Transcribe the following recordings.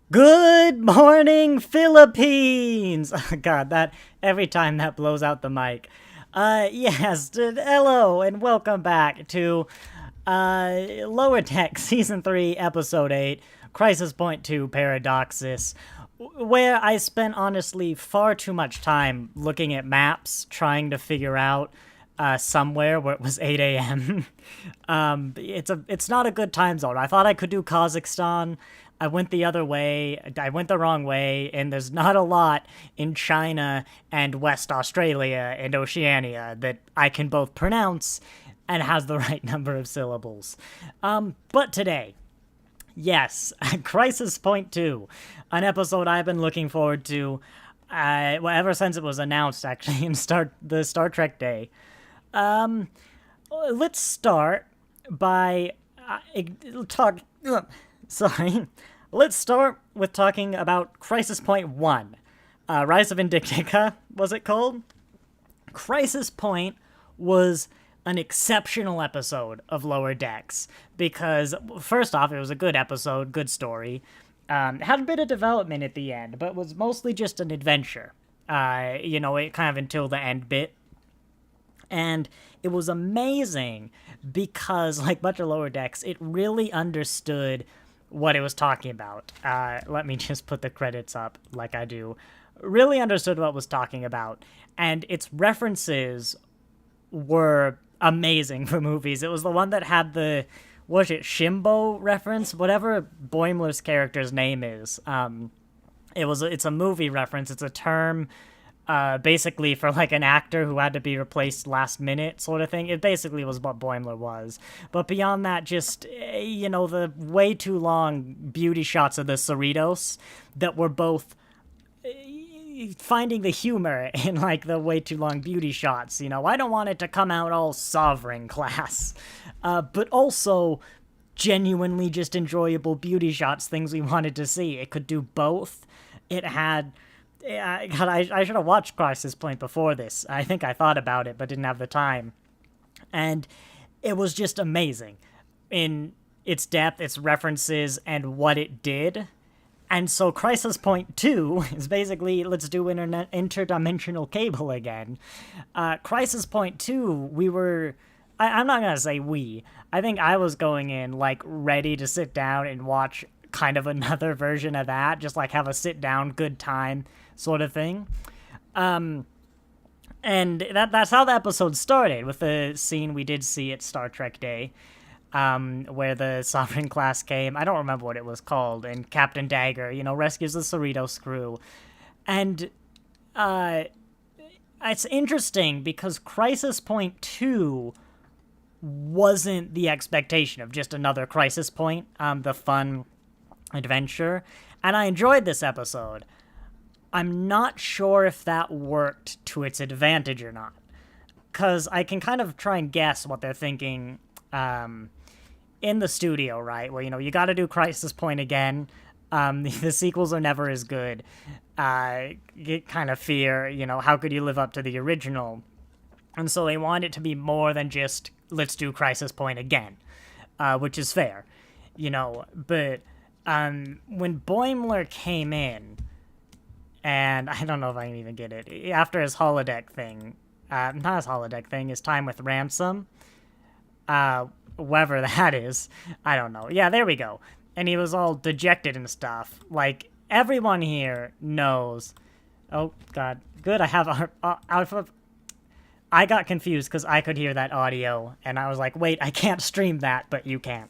Good morning, Philippines! Oh, God, that every time that blows out the mic. Hello and welcome back to Lower Deck Season 3, Episode 8, Crisis Point 2, Paradoxus, where I spent honestly far too much time looking at maps trying to figure out somewhere where it was 8 a.m. It's not a good time zone. I thought I could do Kazakhstan. I went the other way. I went the wrong way, and there's not a lot in China and West Australia and Oceania that I can both pronounce and has the right number of syllables. But today, yes, Crisis Point 2, an episode I've been looking forward to ever since it was announced, actually, in the Star Trek Day. Let's start by talk. Sorry. Let's start with talking about Crisis Point 1. Rise of Indictica, was it called? Crisis Point was an exceptional episode of Lower Decks because, first off, it was a good episode, good story. Had a bit of development at the end, but was mostly just an adventure. It kind of until the end bit. And it was amazing because, like much of Lower Decks, it really understood what it was talking about. Let me just put the credits up like I do. Really understood what it was talking about. And its references were amazing for movies. It was the one that had Shimbo reference? Whatever Boimler's character's name is. It's a movie reference. It's a term basically for like an actor who had to be replaced last minute sort of thing. It basically was what Boimler was. But beyond that, just, the way too long beauty shots of the Cerritos that were both finding the humor in like the way too long beauty shots. I don't want it to come out all sovereign class, but also genuinely just enjoyable beauty shots, things we wanted to see. It could do both. It had God, I should have watched Crisis Point before this. I think I thought about it, but didn't have the time. And it was just amazing in its depth, its references, and what it did. And so Crisis Point 2 is basically, let's do interdimensional cable again. Crisis Point 2, I'm not going to say we. I think I was going in, like, ready to sit down and watch kind of another version of that, just like have a sit down, good time sort of thing. And that's how the episode started, with the scene we did see at Star Trek Day, where the Sovereign class came. I don't remember what it was called, and Captain Dagger, rescues the Cerritos crew. And it's interesting because Crisis Point 2 wasn't the expectation of just another Crisis Point, the fun adventure, and I enjoyed this episode. I'm not sure if that worked to its advantage or not, because I can kind of try and guess what they're thinking in the studio, right? Where, you got to do Crisis Point again. The sequels are never as good. Get kind of fear, how could you live up to the original? And so they want it to be more than just, let's do Crisis Point again, which is fair, but when Boimler came in, and I don't know if I can even get it, after his holodeck thing, not his holodeck thing, his time with Ransom, whoever that is, I don't know. Yeah, there we go. And he was all dejected and stuff. Like, everyone here knows. Oh, God. Good, I have I got confused because I could hear that audio, and I was like, wait, I can't stream that, but you can.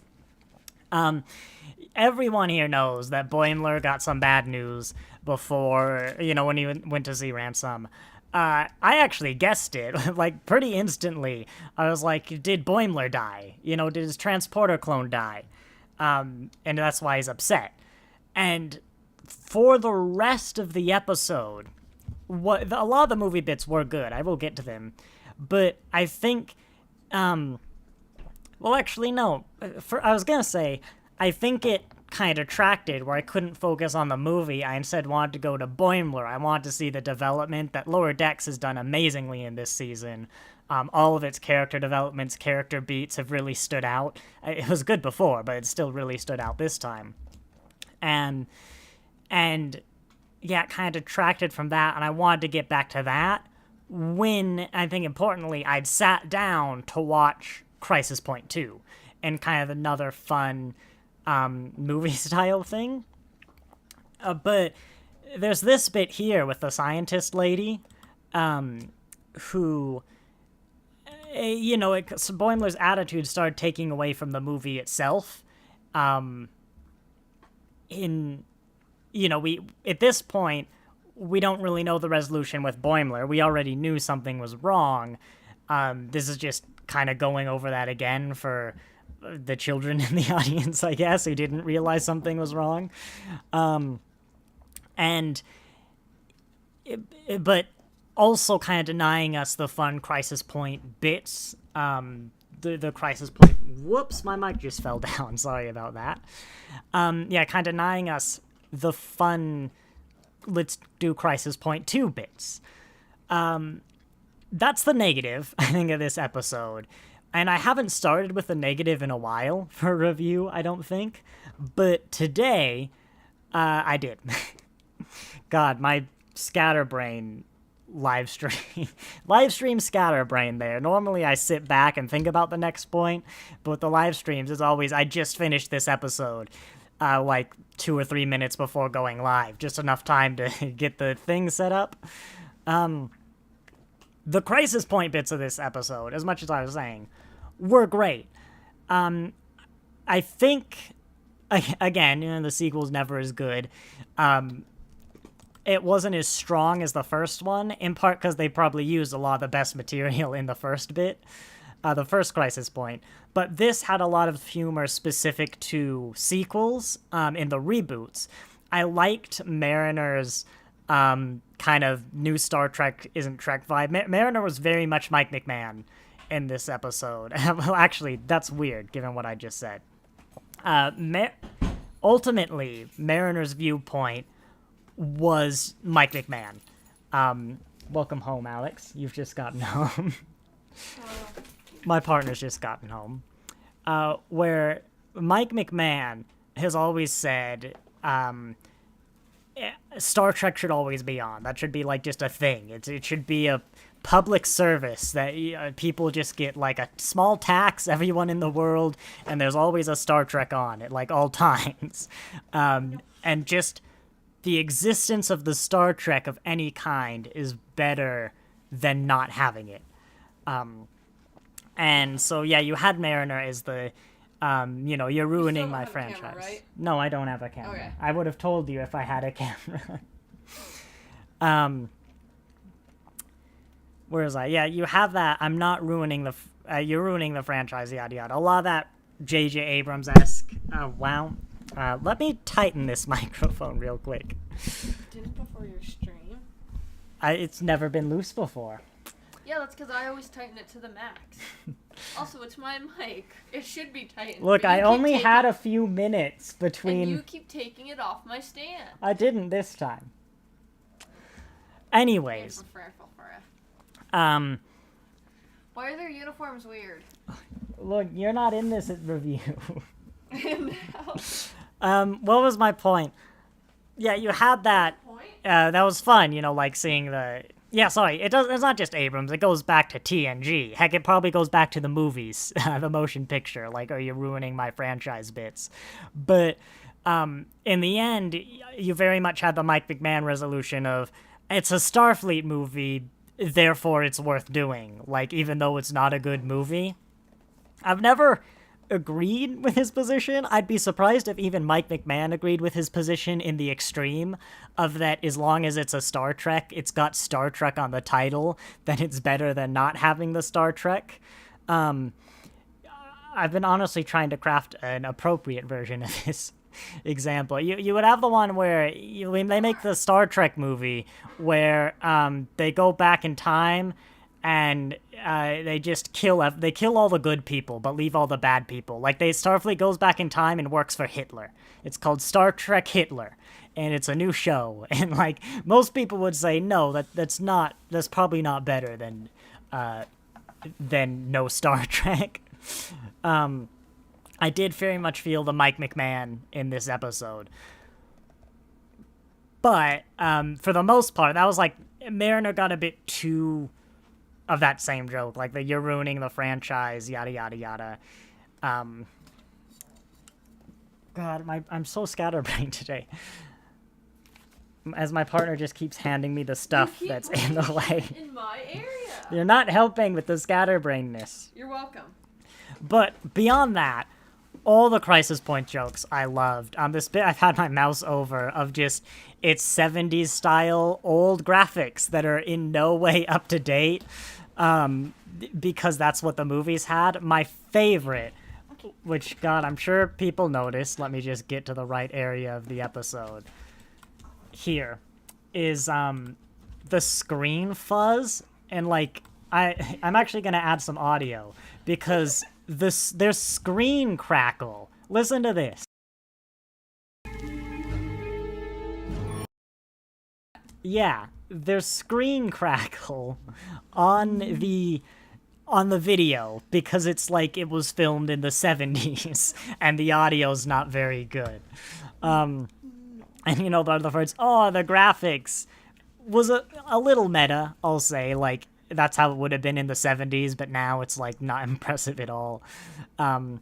Everyone here knows that Boimler got some bad news before, when he went to see Ransom. I actually guessed it, like, pretty instantly. I was like, did Boimler die? Did his transporter clone die? And that's why he's upset. And for the rest of the episode, a lot of the movie bits were good. I will get to them. But I think, well, actually, no. I was going to say, I think it kind of detracted where I couldn't focus on the movie. I instead wanted to go to Boimler. I wanted to see the development that Lower Decks has done amazingly in this season. All of its character developments, character beats have really stood out. It was good before, but it still really stood out this time. And And yeah, it kind of detracted from that, and I wanted to get back to that when, I think importantly, I'd sat down to watch Crisis Point 2 and kind of another fun movie style thing. But there's this bit here with the scientist lady who, Boimler's attitude started taking away from the movie itself. We at this point, we don't really know the resolution with Boimler. We already knew something was wrong. This is just kind of going over that again for the children in the audience, I guess, who didn't realize something was wrong. But also kind of denying us the fun Crisis Point bits. The Crisis Point... Whoops, my mic just fell down. Sorry about that. Kind of denying us the fun let's do Crisis Point 2 bits. That's the negative, I think, of this episode. And I haven't started with the negative in a while for a review, I don't think. But today, I did. God, my scatterbrain live stream scatterbrain there. Normally I sit back and think about the next point, but with the live streams, as always, I just finished this episode. 2 or 3 minutes before going live, just enough time to get the thing set up. The Crisis Point bits of this episode, as much as I was saying, were great. I think, again, the sequel's never as good. It wasn't as strong as the first one, in part because they probably used a lot of the best material in the first bit. The first Crisis Point, but this had a lot of humor specific to sequels in the reboots. I liked Mariner's kind of new Star Trek isn't Trek vibe. Mariner was very much Mike McMahon in this episode. Well, actually, that's weird given what I just said. Ultimately, Mariner's viewpoint was Mike McMahon. Welcome home, Alex. You've just gotten home. My partner's just gotten home. Where Mike McMahon has always said Star Trek should always be on. That should be like just a thing. It should be a public service that people just get like a small tax, everyone in the world, and there's always a Star Trek on at like all times. And just the existence of the Star Trek of any kind is better than not having it. And so, yeah, you had Mariner as the, you're ruining my franchise. Camera, right? No, I don't have a camera. Okay. I would have told you if I had a camera. Where was I? Yeah, you have that. I'm not ruining you're ruining the franchise, yada, yada. A lot of that J.J. Abrams-esque. Wow. Let me tighten this microphone real quick. Did it before your stream? It's never been loose before. Yeah, that's because I always tighten it to the max. Also, it's my mic. It should be tightened. Look, I only had a few minutes between... And you keep taking it off my stand. I didn't this time. Anyways. Why are their uniforms weird? Look, you're not in this review. No. What was my point? Yeah, you had that. That was fun, seeing the... Yeah, sorry, it's not just Abrams, it goes back to TNG. Heck, it probably goes back to the movies, the motion picture, are you ruining my franchise bits? But in the end, you very much had the Mike McMahon resolution of, it's a Starfleet movie, therefore it's worth doing, even though it's not a good movie. I've never agreed with his position. I'd be surprised if even Mike McMahon agreed with his position in the extreme of that as long as it's a Star Trek, it's got Star Trek on the title, then it's better than not having the Star Trek. I've been honestly trying to craft an appropriate version of this example. You would have the one where they make the Star Trek movie where they go back in time and they just kill all the good people, but leave all the bad people. Starfleet goes back in time and works for Hitler. It's called Star Trek Hitler, and it's a new show. And most people would say, no, that's probably not better than no Star Trek. I did very much feel the Mike McMahon in this episode. But for the most part, that was like Mariner got a bit too of that same joke, like the you're ruining the franchise, yada yada yada. God, I'm so scatterbrained today. As my partner just keeps handing me the stuff that's in the way. In my area. You're not helping with the scatterbrainedness. You're welcome. But beyond that, all the Crisis Point jokes I loved. This bit I've had my mouse over of just it's 70s style old graphics that are in no way up to date, because that's what the movies had. My favorite, which God, I'm sure people noticed. Let me just get to the right area of the episode. Here is the screen fuzz, and like I'm actually gonna add some audio because there's screen crackle. Listen to this. Yeah, there's screen crackle on the video because it's like it was filmed in the 70s and the audio's not very good. And, you know, the other words, oh, the graphics was a little meta, I'll say. Like, that's how it would have been in the 70s, but now it's, like, not impressive at all. But,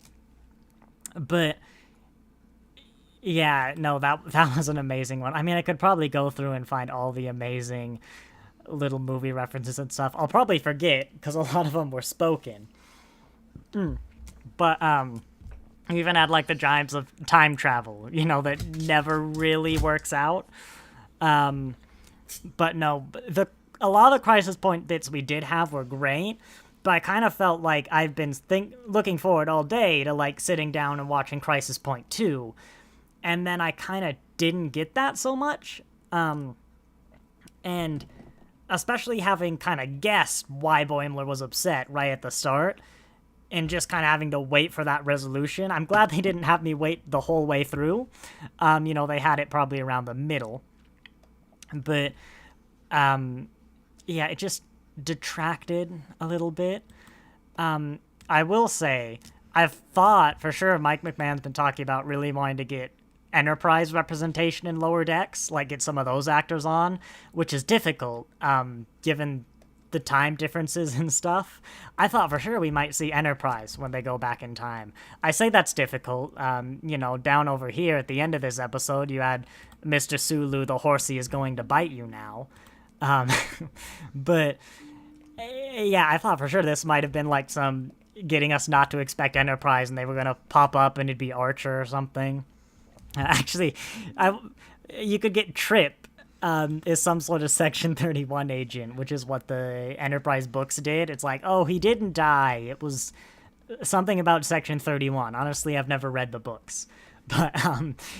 yeah, no, that was an amazing one. I mean, I could probably go through and find all the amazing little movie references and stuff. I'll probably forget, because a lot of them were spoken. But, you even had, like, the giants of time travel, you know, that never really works out. But no, a lot of the Crisis Point bits we did have were great, but I kind of felt like I've been looking forward all day to, like, sitting down and watching Crisis Point 2, and then I kind of didn't get that so much. And especially having kind of guessed why Boimler was upset right at the start, and just kind of having to wait for that resolution. I'm glad they didn't have me wait the whole way through. You know, they had it probably around the middle. But, yeah, it just detracted a little bit. I will say, I've thought, for sure, Mike McMahon's been talking about really wanting to get Enterprise representation in Lower Decks, like get some of those actors on, which is difficult, given the time differences and stuff. I thought for sure we might see Enterprise when they go back in time. I say that's difficult. You know, down over here at the end of this episode, you had Mr. Sulu, the horsey is going to bite you now. But yeah, I thought for sure this might have been like some getting us not to expect Enterprise, and they were going to pop up and it'd be Archer or something. Actually, you could get Trip is some sort of Section 31 agent, which is what the Enterprise books did. It's like, oh, he didn't die. It was something about Section 31. Honestly, I've never read the books. But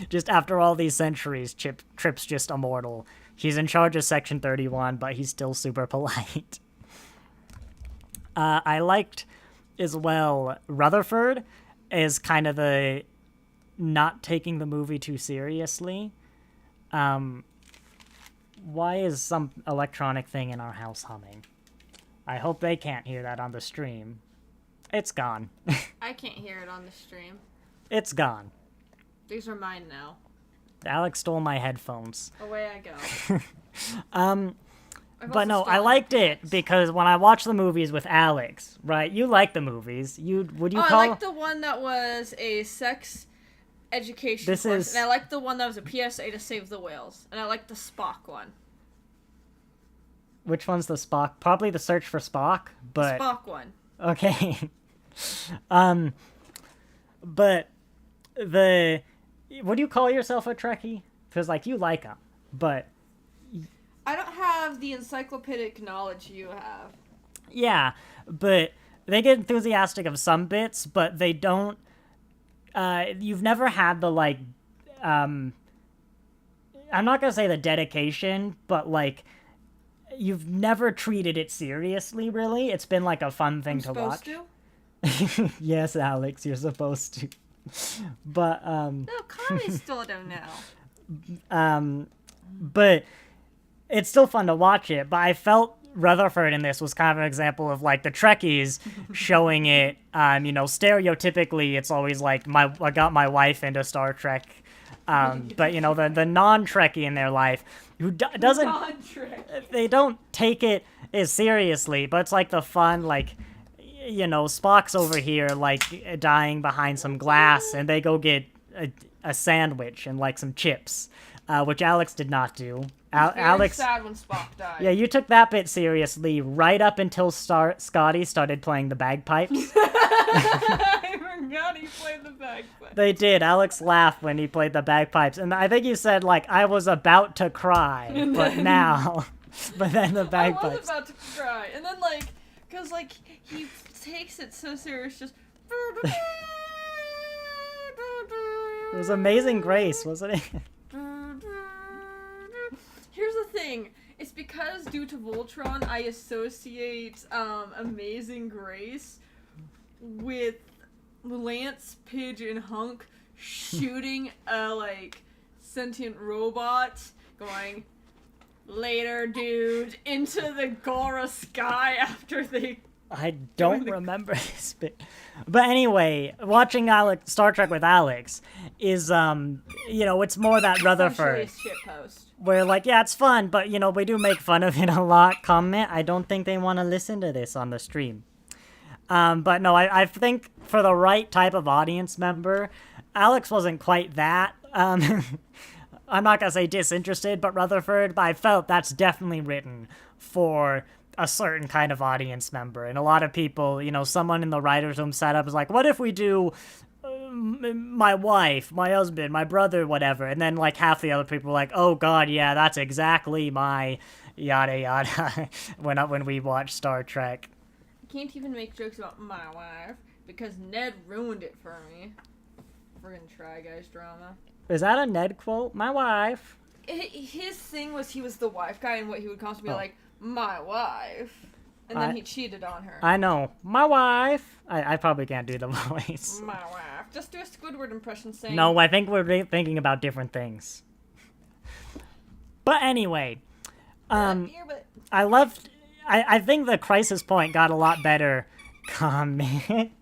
just after all these centuries, Trip's just immortal. He's in charge of Section 31, but he's still super polite. I liked, as well, Rutherford is kind of the not taking the movie too seriously. Why is some electronic thing in our house humming? I hope they can't hear that on the stream. It's gone. I can't hear it on the stream. It's gone. These are mine now. Alex stole my headphones. Away I go. But no, I liked it because when I watched the movies with Alex, right? You like the movies. I like the one that was a sex education course, and I like the one that was a PSA to save the whales, and I like the Spock one. Which one's the Spock? Probably the Search for Spock, but the Spock one. Okay. But would you call yourself a Trekkie? Because like you like them, but I don't have the encyclopedic knowledge you have. Yeah, but they get enthusiastic of some bits, but they don't. You've never had the, like, I'm not gonna say the dedication, but, like, you've never treated it seriously, really. It's been, like, a fun thing to watch. To? Yes, Alex, you're supposed to. But, No, Connie still don't know. But it's still fun to watch it, but I felt Rutherford in this was kind of an example of like the Trekkies showing it. Stereotypically, it's always like I got my wife into Star Trek, but the non-Trekkie in their life who doesn't, they don't take it as seriously, but it's like the fun like. Spock's over here like dying behind some glass, and they go get a sandwich and like some chips, which Alex did not do. Alex, sad when Spock died. Yeah, you took that bit seriously right up until Scotty started playing the bagpipes. I forgot he played the bagpipes. They did. Alex laughed when he played the bagpipes, and I think you said like I was about to cry, but then the bagpipes. I was about to cry, and then like, cause like he takes it so serious, just. It was Amazing Grace, wasn't it? Here's the thing. It's because due to Voltron, I associate Amazing Grace with Lance, Pidge, and Hunk shooting a like sentient robot going later, dude, into the Gora sky after they. I don't remember this bit. But anyway, watching Star Trek with Alex is, it's more that Rutherford. Where, like, yeah, it's fun, but, we do make fun of it a lot. Comment, I don't think they want to listen to this on the stream. But no, I think for the right type of audience member, Alex wasn't quite that. I'm not going to say disinterested, but Rutherford, but I felt that's definitely written for a certain kind of audience member. And a lot of people, someone in the writer's room setup is like, what if we do my wife, my husband, my brother, whatever? And then like half the other people were like, oh god, yeah, that's exactly my yada yada when we watch Star Trek. I can't even make jokes about my wife because Ned ruined it for me. Friggin' Try Guys drama. Is that a Ned quote? My wife. His thing was he was the wife guy, and what he would constantly be like, my wife. And then he cheated on her. I know. My wife. I probably can't do the voice. My wife. Just do a Squidward impression saying... No, I think we're thinking about different things. But anyway. I loved... I think the Crisis Point got a lot better. Comment.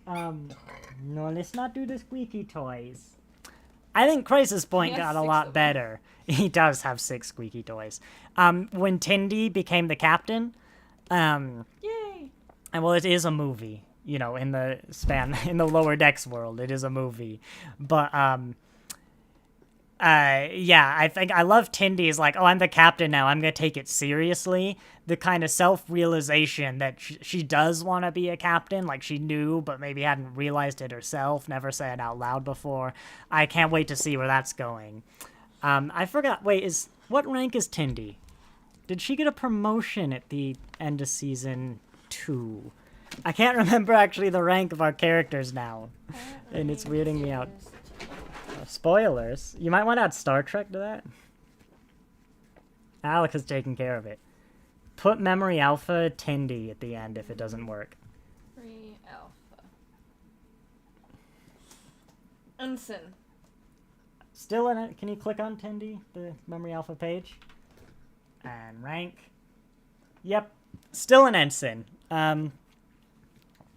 No, let's not do the squeaky toys. I think Crisis Point got a lot better. He does have 6 squeaky toys. When Tindy became the captain, yay! And well, it is a movie, in the Lower Decks world, it is a movie. But, yeah, I think I love Tindy's like, oh, I'm the captain now, I'm gonna take it seriously. The kind of self-realization that she does want to be a captain, like she knew, but maybe hadn't realized it herself, never said it out loud before. I can't wait to see where that's going. I forgot, wait, what rank is Tindy? Did she get a promotion at the end of season 2? I can't remember actually the rank of our characters now, and it's weirding me out. Spoilers? You might want to add Star Trek to that. Alex is taking care of it. Put Memory Alpha Tindy at the end if it doesn't work. Memory Alpha. Ensign. Still in it. Can you click on Tindy, the Memory Alpha page? And rank. Yep. Still an ensign. I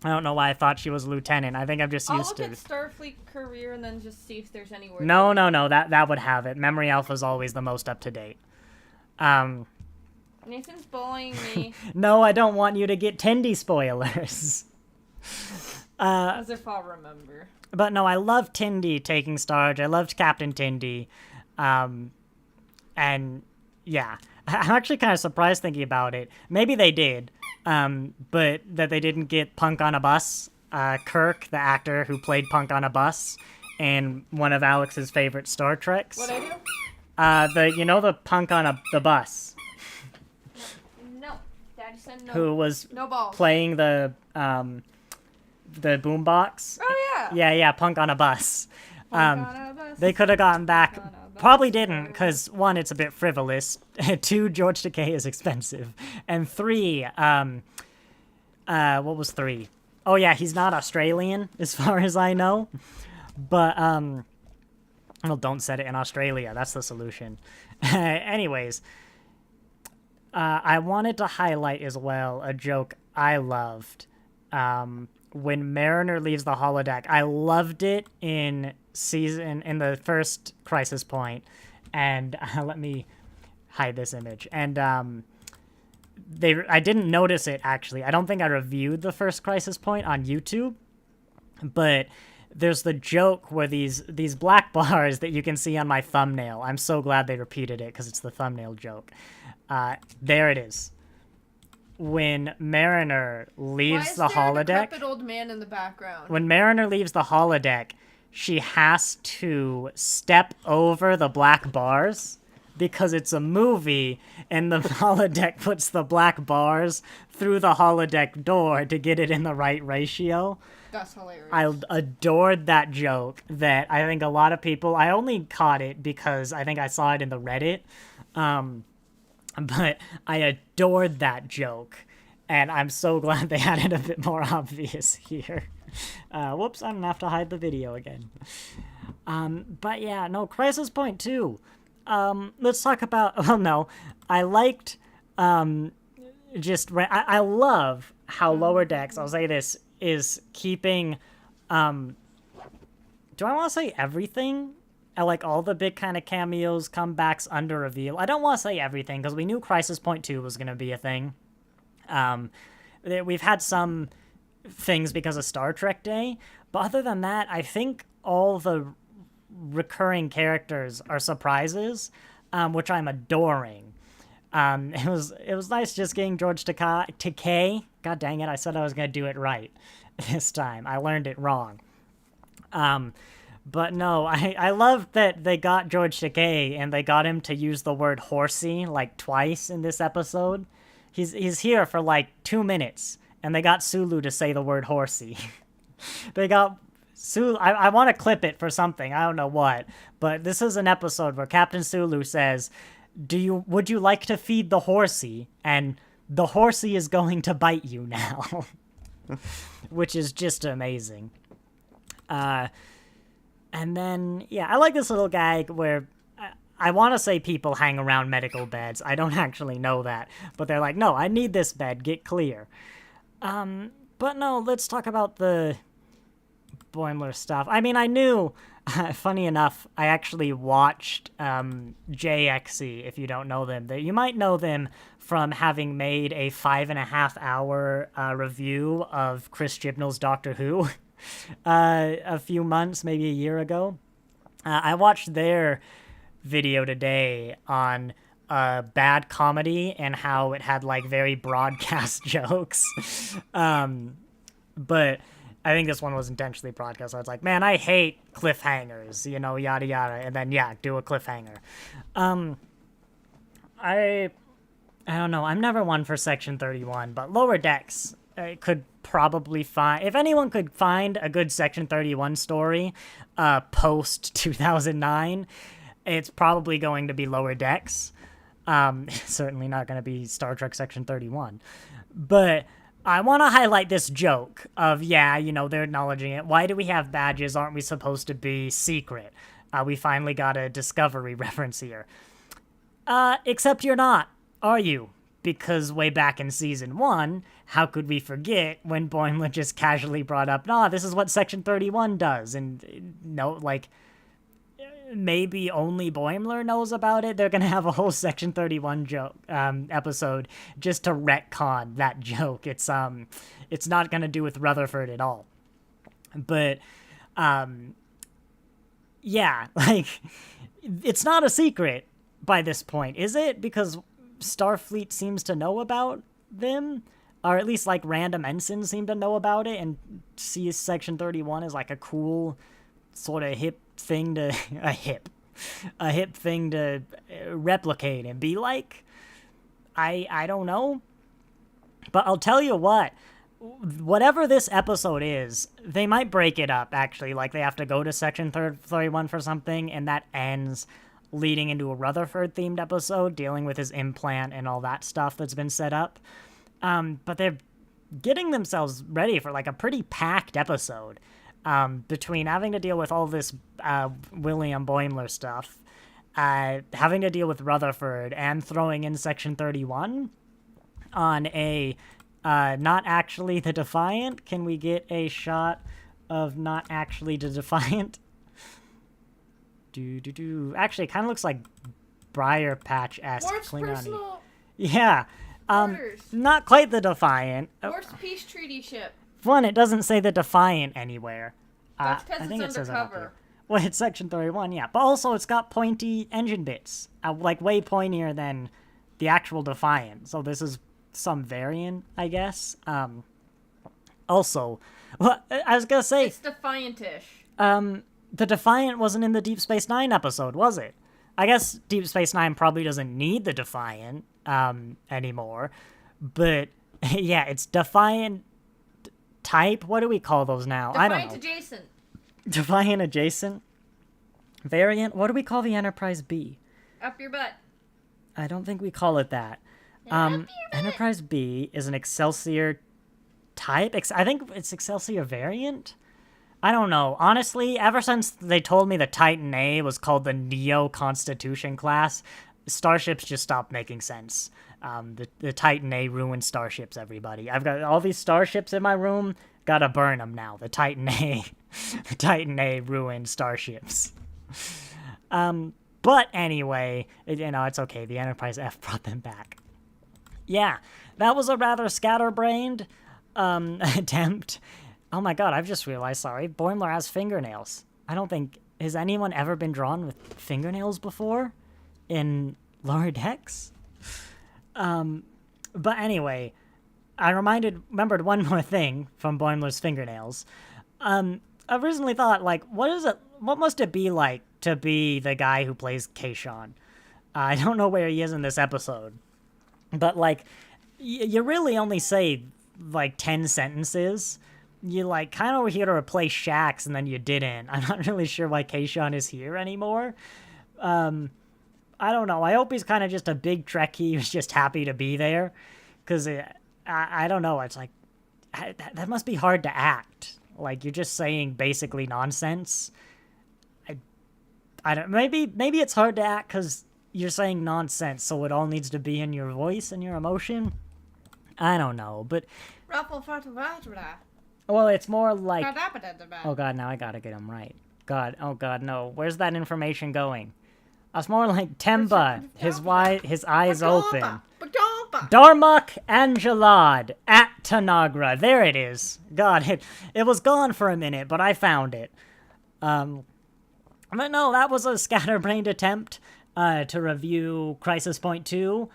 don't know why I thought she was a lieutenant. I think I'm just used to it. I'll look at Starfleet career and then just see if there's any word. No. That would have it. Memory Alpha is always the most up to date. Nathan's bullying me. No, I don't want you to get Tindy spoilers. As if I'll remember. But no, I loved Tindy taking Starge. I loved Captain Tindy. And yeah, I'm actually kind of surprised thinking about it. Maybe they did, but that they didn't get Punk on a Bus. Kirk, the actor who played Punk on a Bus in one of Alex's favorite Star Treks. What I do? The Punk on the Bus. No. Daddy said no. Who was no balls. Playing the boombox. Oh, Yeah, Punk on a Bus. Punk on a bus. They could have gotten back. Probably didn't, because 1, it's a bit frivolous. 2, George Takei is expensive. And 3, what was 3? Oh yeah, he's not Australian, as far as I know. But, well, don't set it in Australia. That's the solution. Anyways. I wanted to highlight as well a joke I loved. When Mariner leaves the holodeck, I loved it in the first Crisis Point, and let me hide this image. And I didn't notice it actually. I don't think I reviewed the first Crisis Point on YouTube, but there's the joke where these black bars that you can see on my thumbnail. I'm so glad they repeated it because it's the thumbnail joke. There it is. When Mariner leaves the holodeck. Why is there a decrepit old man in the background? When Mariner leaves the holodeck, she has to step over the black bars because it's a movie, and the holodeck puts the black bars through the holodeck door to get it in the right ratio. That's hilarious. I adored that joke that I think a lot of people... I only caught it because I think I saw it in the Reddit. But I adored that joke, and I'm so glad they had it a bit more obvious here. Whoops, I'm gonna have to hide the video again. But yeah, no, Crisis Point 2. Let's talk about... Well, no, I liked... I love how Lower Decks, I'll say this, is keeping... do I want to say everything? Like all the big kind of cameos, comebacks, under reveal. I don't want to say everything because we knew Crisis Point 2 was going to be a thing. We've had some things because of Star Trek Day, but other than that, I think all the recurring characters are surprises, which I'm adoring. It was nice just getting George Takei. God dang it, I said I was going to do it right this time. I learned it wrong. But no, I love that they got George Takei and they got him to use the word horsey like twice in this episode. He's here for like 2 minutes, and they got Sulu to say the word horsey. They got Sulu. I want to clip it for something. I don't know what, but this is an episode where Captain Sulu says, would you like to feed the horsey? And the horsey is going to bite you now. Which is just amazing. And then, yeah, I like this little gag where I want to say people hang around medical beds. I don't actually know that. But they're like, no, I need this bed. Get clear. But no, let's talk about the Boimler stuff. I mean, I knew, funny enough, I actually watched JXE, if you don't know them. You might know them from having made a 5.5-hour review of Chris Chibnall's Doctor Who. A few months, maybe a year ago. I watched their video today on bad comedy and how it had like very broadcast jokes. But I think this one was intentionally broadcast. So I was like, man, I hate cliffhangers, yada yada. And then yeah, do a cliffhanger. I don't know. I'm never one for Section 31, but Lower Decks could probably find... If anyone could find a good Section 31 story post 2009, it's probably going to be Lower Decks. Certainly not going to be Star Trek Section 31. But I want to highlight this joke of, they're acknowledging it. Why do we have badges? Aren't we supposed to be secret? We finally got a Discovery reference here. Except you're not, are you? Because way back in Season 1, how could we forget when Boimler just casually brought up, this is what Section 31 does, and maybe only Boimler knows about it. They're going to have a whole Section 31 joke episode just to retcon that joke. It's not going to do with Rutherford at all. But, it's not a secret by this point, is it? Because Starfleet seems to know about them, or at least like random ensigns seem to know about it and see Section 31 as like a cool sort of hip thing to a hip thing to replicate and be like. I don't know, but I'll tell you what, whatever this episode is, they might break it up actually, like they have to go to Section 31 for something, and that ends leading into a Rutherford-themed episode dealing with his implant and all that stuff that's been set up. But they're getting themselves ready for like a pretty packed episode between having to deal with all this William Boimler stuff having to deal with Rutherford and throwing in Section 31 on a not actually the Defiant. Can we get a shot of not actually the Defiant? Actually, it kind of looks like Briar Patch-esque Worst Klingon-y. personal Yeah. orders. Not quite the Defiant. Worst peace treaty ship. One, it doesn't say the Defiant anywhere. That's I because think it's it says that up undercover. here. Well, it's Section 31, yeah. But also, it's got pointy engine bits. Like, way pointier than the actual Defiant. So this is some variant, I guess. Also, well, I was gonna say... It's Defiant-ish. The Defiant wasn't in the Deep Space Nine episode, was it? I guess Deep Space Nine probably doesn't need the Defiant, anymore. But, yeah, it's Defiant type? What do we call those now? I don't know. Defiant adjacent. Defiant adjacent? Variant? What do we call the Enterprise B? Up your butt. I don't think we call it that. Up your butt. Enterprise B is an Excelsior type? I think it's Excelsior variant? I don't know. Honestly, ever since they told me the Titan A was called the Neo Constitution class, starships just stopped making sense. The Titan A ruined starships, everybody. I've got all these starships in my room. Gotta burn them now. The Titan A. The Titan A ruined starships. But anyway, it's okay. The Enterprise F brought them back. Yeah, that was a rather scatterbrained attempt. Oh my god, I've just realized, sorry, Boimler has fingernails. I don't think... Has anyone ever been drawn with fingernails before? In Lower Decks? But anyway, I remembered one more thing from Boimler's fingernails. I originally thought, like, what must it be like to be the guy who plays Kayshawn? I don't know where he is in this episode. But, like, you really only say, like, 10 sentences. You, like, kind of were here to replace Shax, and then you didn't. I'm not really sure why Kayshawn is here anymore. I don't know. I hope he's kind of just a big Trekkie who's just happy to be there. Because, I don't know. It's like, that must be hard to act. Like, you're just saying basically nonsense. I don't... Maybe it's hard to act because you're saying nonsense, so it all needs to be in your voice and your emotion. I don't know, but... Well, it's more like... Oh god, now I gotta get him right. God, oh god, no. Where's that information going? It's more like Temba, his eyes open. Darmok Angelad at Tanagra. There it is. God, it was gone for a minute, but I found it. But no, that was a scatterbrained attempt to review Crisis Point 2.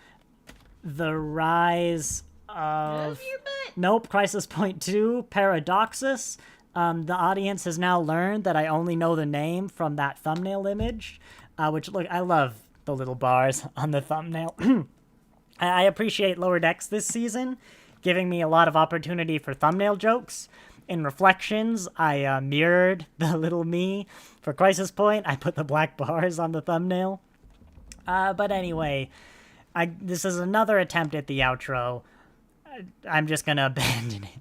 The Rise of... Nope, Crisis Point 2, Paradoxus. The audience has now learned that I only know the name from that thumbnail image, which, look, I love the little bars on the thumbnail. I appreciate Lower Decks this season, giving me a lot of opportunity for thumbnail jokes. In Reflections, I mirrored the little me. For Crisis Point, I put the black bars on the thumbnail. But anyway, this is another attempt at the outro. I'm just gonna abandon it.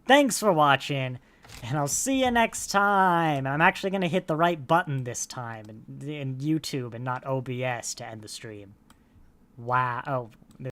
Thanks for watching, and I'll see you next time. I'm actually gonna hit the right button this time in YouTube and not OBS to end the stream. Wow. Oh,